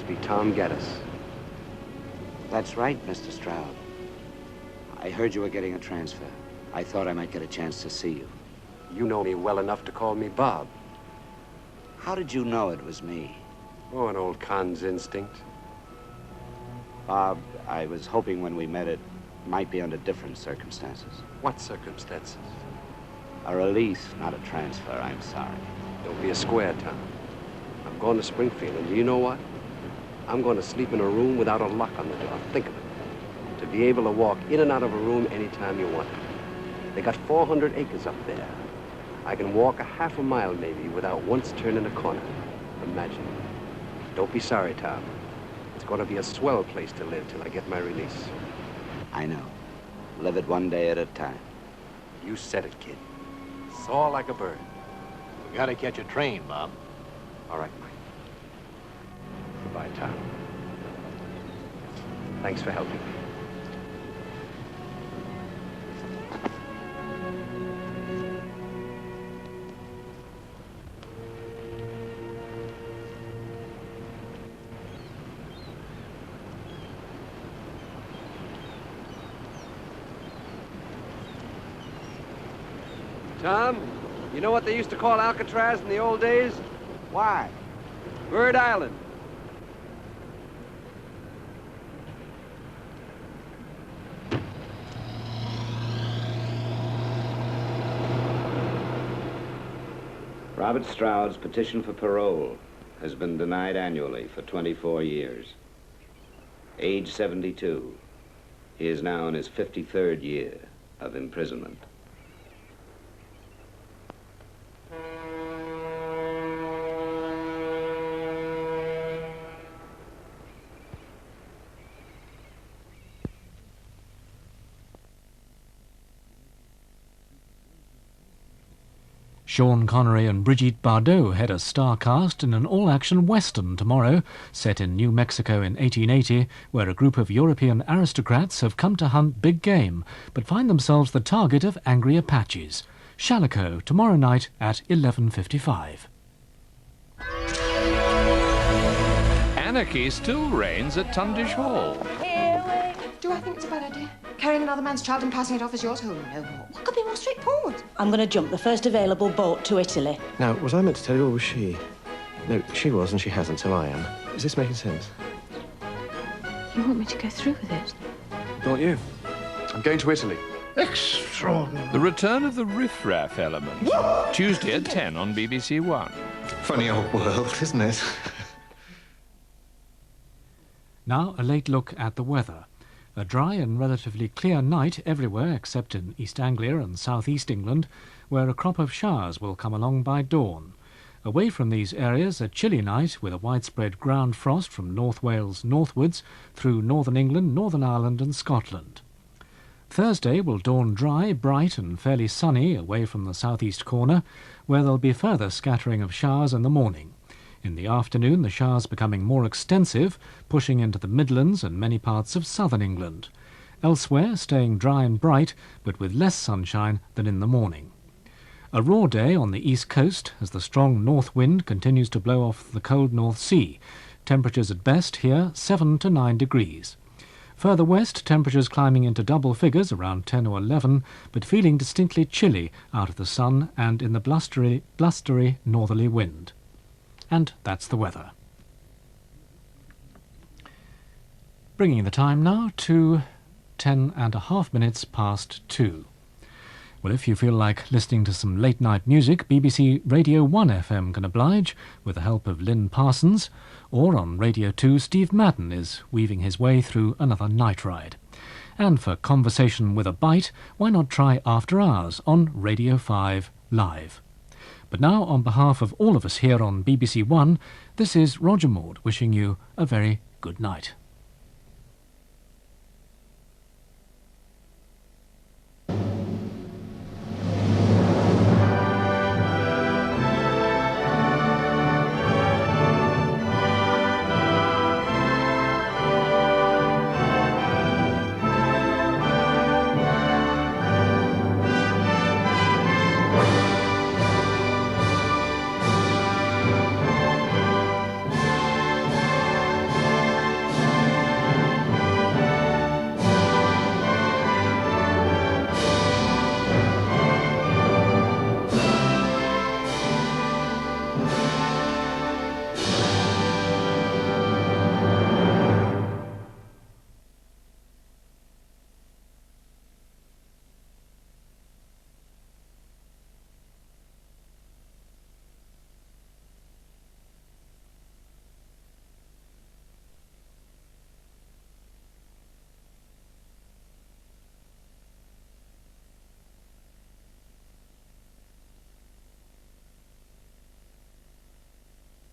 must be Tom Geddes. That's right, Mr. Stroud. I heard you were getting a transfer. I thought I might get a chance to see you. You know me well enough to call me Bob. How did you know it was me? Oh, an old con's instinct. Bob, I was hoping when we met it might be under different circumstances. What circumstances? A release, not a transfer, I'm sorry. Don't be a square, Tom. I'm going to Springfield, and do you know what? I'm going to sleep in a room without a lock on the door. Think of it. To be able to walk in and out of a room anytime you want to. They got 400 acres up there. I can walk a half a mile, maybe, without once turning a corner. Imagine. Don't be sorry, Tom. It's going to be a swell place to live till I get my release. I know. Live it one day at a time. You said it, kid. Soar like a bird. We gotta catch a train, Bob. All right, Mike. Goodbye, Tom. Thanks for helping me. Tom, you know what they used to call Alcatraz in the old days? Why? Bird Island. Robert Stroud's petition for parole has been denied annually for 24 years. Age 72. He is now in his 53rd year of imprisonment. Sean Connery and Brigitte Bardot head a star cast in an all-action western tomorrow, set in New Mexico in 1880, where a group of European aristocrats have come to hunt big game, but find themselves the target of angry Apaches. Shalako, tomorrow night at 11:55. Anarchy still reigns at Tundish Hall. Do I think it's a bad idea? Carrying another man's child and passing it off as yours? Oh, no. What could be more straightforward? I'm going to jump the first available boat to Italy. Now, was I meant to tell you or was she? No, she was and she hasn't, so I am. Is this making sense? You want me to go through with it? Don't you? I'm going to Italy. Extraordinary. The return of the riff-raff element. Tuesday at 10 on BBC1. Funny old world, isn't it? Now a late look at the weather. A dry and relatively clear night everywhere except in East Anglia and southeast England, where a crop of showers will come along by dawn. Away from these areas, a chilly night with a widespread ground frost from North Wales northwards through northern England, Northern Ireland and Scotland. Thursday will dawn dry, bright and fairly sunny away from the southeast corner, where there'll be further scattering of showers in the morning. In the afternoon, the showers becoming more extensive, pushing into the Midlands and many parts of southern England. Elsewhere, staying dry and bright, but with less sunshine than in the morning. A raw day on the east coast as the strong north wind continues to blow off the cold North Sea. Temperatures at best here 7 to 9 degrees. Further west, temperatures climbing into double figures around 10 or 11, but feeling distinctly chilly out of the sun and in the blustery northerly wind. And that's the weather. Bringing the time now to 10.5 past 2. Well, if you feel like listening to some late-night music, BBC Radio 1 FM can oblige, with the help of Lynn Parsons, or on Radio 2, Steve Madden is weaving his way through another night ride. And for conversation with a bite, why not try After Hours on Radio 5 Live? But now, on behalf of all of us here on BBC One, this is Roger Maud wishing you a very good night.